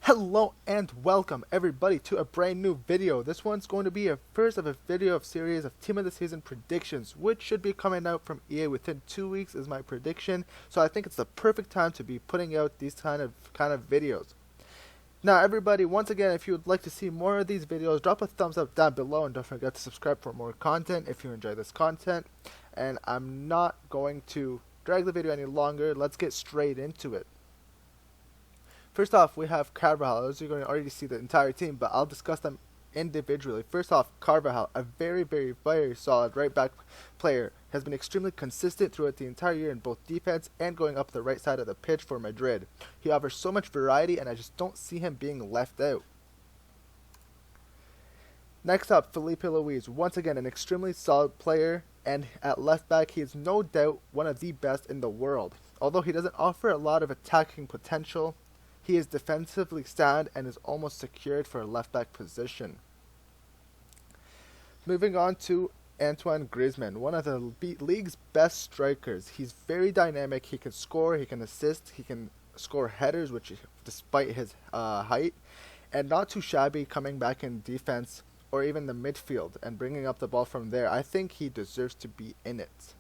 Hello and welcome everybody to a brand new video. This one's going to be a first of a video of series of Team of the Season predictions, which should be coming out from EA within 2 weeks is my prediction. So I think it's the perfect time to be putting out these kind of videos. Now everybody, once again, if you would like to see more of these videos, drop a thumbs up down below and don't forget to subscribe for more content if you enjoy this content. And I'm not going to drag the video any longer. Let's get straight into it. First off, we have Carvajal. As you're going to already see the entire team, but I'll discuss them individually. First off, Carvajal, a very solid right back player, has been extremely consistent throughout the entire year in both defense and going up the right side of the pitch for Madrid. He offers so much variety, and I just don't see him being left out. Next up, Felipe Luis, once again an extremely solid player, and at left back he is no doubt one of the best in the world. Although he doesn't offer a lot of attacking potential, he is defensively sound and is almost secured for a left back position. Moving on to Antoine Griezmann, one of the league's best strikers. He's very dynamic. He can score, he can assist, he can score headers, which despite his height, and not too shabby coming back in defense or even the midfield and bringing up the ball from there. I think he deserves to be in it.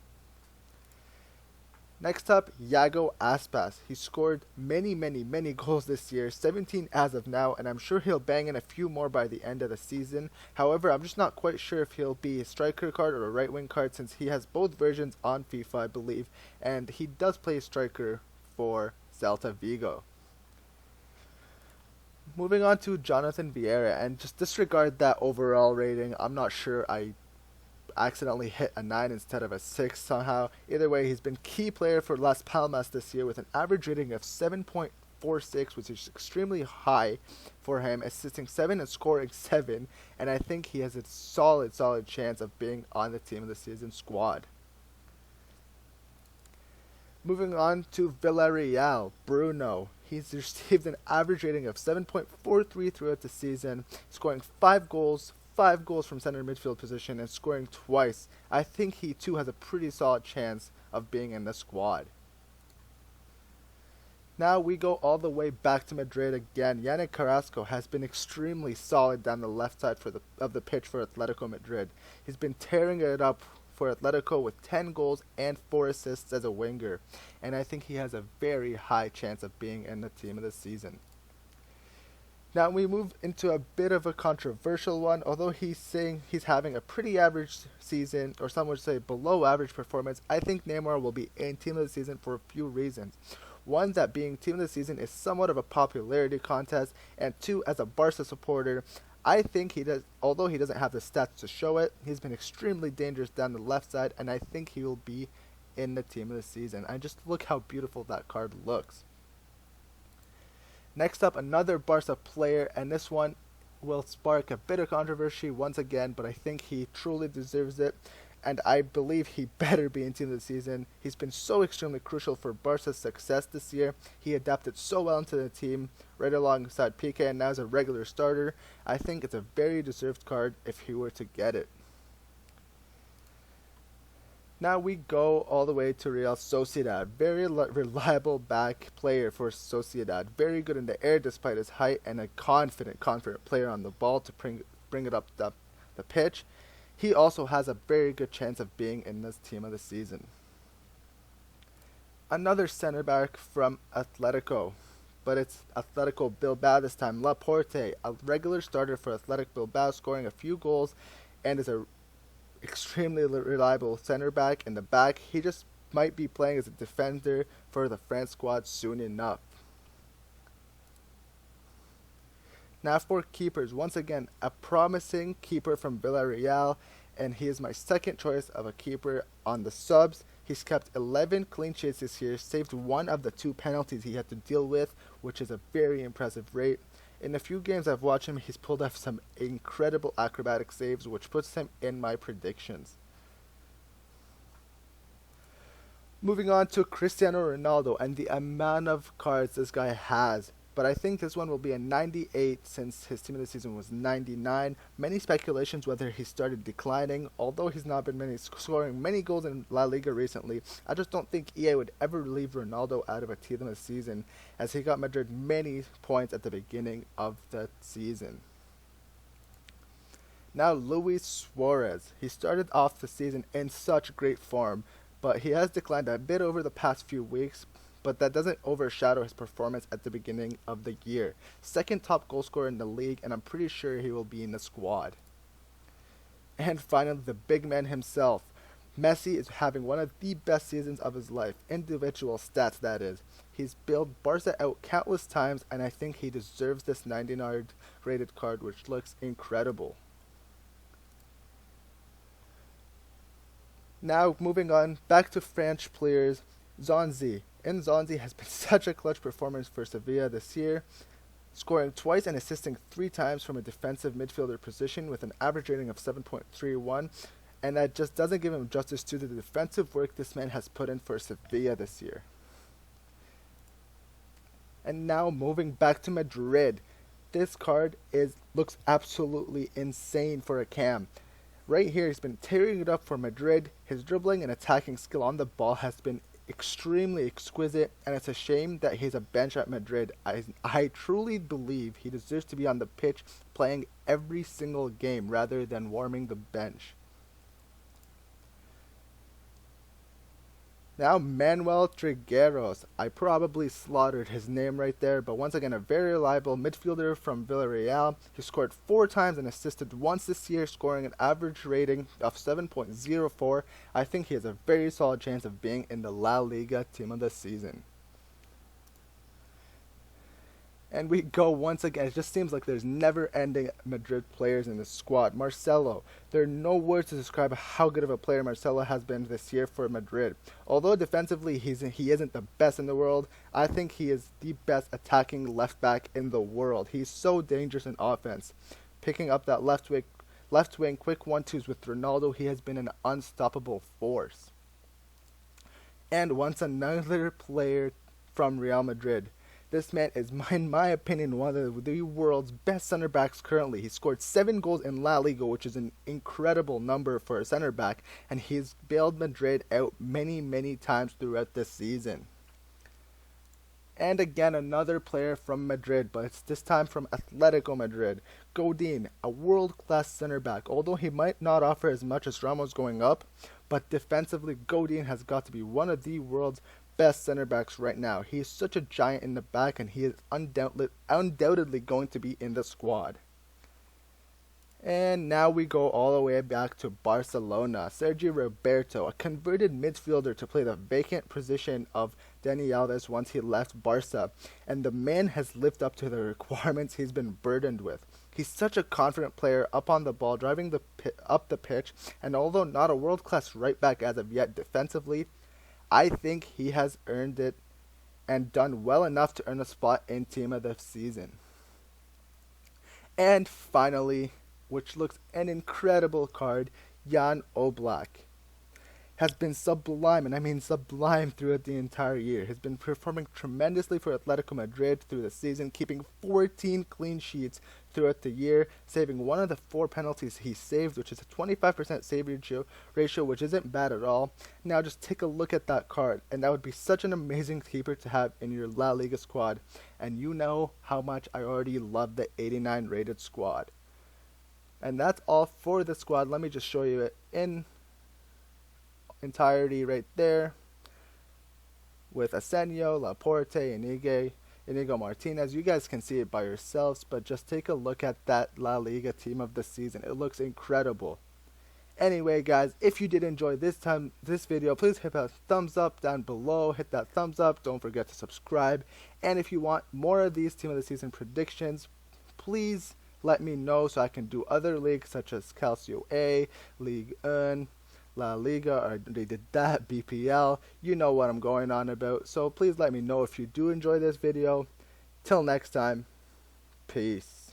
Next up, Yago Aspas. He scored many goals this year, 17 as of now, and I'm sure he'll bang in a few more by the end of the season. However, I'm just not quite sure if he'll be a striker card or a right wing card, since he has both versions on FIFA, I believe, and he does play striker for Celta Vigo. Moving on to Jonathan Vieira, and just disregard that overall rating. I'm not sure, I accidentally hit a 9 instead of a 6 somehow. Either way, he's been key player for Las Palmas this year with an average rating of 7.46, which is extremely high for him, assisting 7 and scoring 7, and I think he has a solid chance of being on the Team of the Season squad. Moving on to Villarreal, Bruno. He's received an average rating of 7.43 throughout the season, scoring 5 goals from center midfield position and scoring twice. I think he too has a pretty solid chance of being in the squad. Now we go all the way back to Madrid again. Yannick Carrasco has been extremely solid down the left side of the pitch for Atletico Madrid. He's been tearing it up for Atletico with 10 goals and 4 assists as a winger, and I think he has a very high chance of being in the Team of the Season. Now we move into a bit of a controversial one. Although he's saying he's having a pretty average season, or some would say below average performance, I think Neymar will be in Team of the Season for a few reasons. One, that being Team of the Season is somewhat of a popularity contest, and two, as a Barca supporter, I think he does, although he doesn't have the stats to show it, he's been extremely dangerous down the left side, and I think he will be in the Team of the Season. And just look how beautiful that card looks. Next up, another Barca player, and this one will spark a bit of controversy once again, but I think he truly deserves it, and I believe he better be in Team of the Season. He's been so extremely crucial for Barca's success this year. He adapted so well into the team, right alongside Piqué, and now is a regular starter. I think it's a very deserved card if he were to get it. Now we go all the way to Real Sociedad. Very reliable back player for Sociedad. Very good in the air despite his height, and a confident player on the ball to bring it up the pitch. He also has a very good chance of being in this Team of the Season. Another center back from Atletico, but it's Atletico Bilbao this time. Laporte, a regular starter for Athletic Bilbao, scoring a few goals, and is a extremely reliable center back in the back. He just might be playing as a defender for the France squad soon enough. Now for keepers, once again a promising keeper from Villarreal, and he is my second choice of a keeper on the subs. He's kept 11 clean sheets this year, saved one of the 2 penalties he had to deal with, which is a very impressive rate. In the few games I've watched him, he's pulled off some incredible acrobatic saves, which puts him in my predictions. Moving on to Cristiano Ronaldo and the amount of cards this guy has. but I think this one will be a 98 since his team of the season was 99. Many speculations whether he started declining, although he's not been scoring many goals in La Liga recently. I just don't think EA would ever leave Ronaldo out of a team of the season, as he got Madrid many points at the beginning of the season. Now Luis Suarez. He started off the season in such great form, but he has declined a bit over the past few weeks, but that doesn't overshadow his performance at the beginning of the year. Second top goal scorer in the league, and I'm pretty sure he will be in the squad. And finally, the big man himself. Messi is having one of the best seasons of his life. Individual stats, that is. He's bailed Barca out countless times, and I think he deserves this 99 rated card, which looks incredible. Now, moving on, back to French players, Zonzi. Zonzi has been such a clutch performance for Sevilla this year, scoring twice and assisting 3 times from a defensive midfielder position with an average rating of 7.31, and that just doesn't give him justice to the defensive work this man has put in for Sevilla this year. And now moving back to Madrid, this card looks absolutely insane for a cam. Right here, he's been tearing it up for Madrid. His dribbling and attacking skill on the ball has been extremely exquisite, and it's a shame that he's a bench at Madrid. I truly believe he deserves to be on the pitch playing every single game rather than warming the bench. Now Manuel Trigueros. I probably slaughtered his name right there, but once again a very reliable midfielder from Villarreal. He scored 4 times and assisted once this year, scoring an average rating of 7.04. I think he has a very solid chance of being in the La Liga team of the season. And we go once again. It just seems like there's never-ending Madrid players in the squad. Marcelo. There are no words to describe how good of a player Marcelo has been this year for Madrid. Although defensively he isn't the best in the world, I think he is the best attacking left back in the world. He's so dangerous in offense. Picking up that left wing quick 1-2s with Ronaldo, he has been an unstoppable force. And once another player from Real Madrid. This man is, in my opinion, one of the world's best center backs currently. He scored 7 goals in La Liga, which is an incredible number for a center back, and he's bailed Madrid out many, many times throughout this season. And again, another player from Madrid, but it's this time from Atletico Madrid. Godin, a world-class center back. Although he might not offer as much as Ramos going up, but defensively, Godin has got to be one of the world's best center backs right now. He is such a giant in the back, and he is undoubtedly going to be in the squad. And now we go all the way back to Barcelona. Sergi Roberto, a converted midfielder to play the vacant position of Dani Alves once he left Barca, and the man has lived up to the requirements he's been burdened with. He's such a confident player up on the ball, driving up the pitch, and although not a world-class right back as of yet defensively, I think he has earned it and done well enough to earn a spot in team of the season. And finally, which looks an incredible card, Jan Oblak has been sublime, and I mean sublime, throughout the entire year. He's been performing tremendously for Atletico Madrid through the season, keeping 14 clean sheets throughout the year, saving one of the 4 penalties he saved, which is a 25% save ratio, which isn't bad at all. Now just take a look at that card, and that would be such an amazing keeper to have in your La Liga squad, and you know how much I already love the 89 rated squad. And that's all for the squad. Let me just show you it in entirety right there, with Asenio, Laporte, Inigo Martinez. You guys can see it by yourselves, but just take a look at that La Liga team of the season. It looks incredible. Anyway, guys, if you did enjoy this video, please hit that thumbs up down below. Hit that thumbs up. Don't forget to subscribe. And if you want more of these team of the season predictions, please let me know so I can do other leagues such as CALCIO A, Ligue 1, La Liga. I already did that, BPL. You know what I'm going on about. So please let me know if you do enjoy this video. Till next time, peace.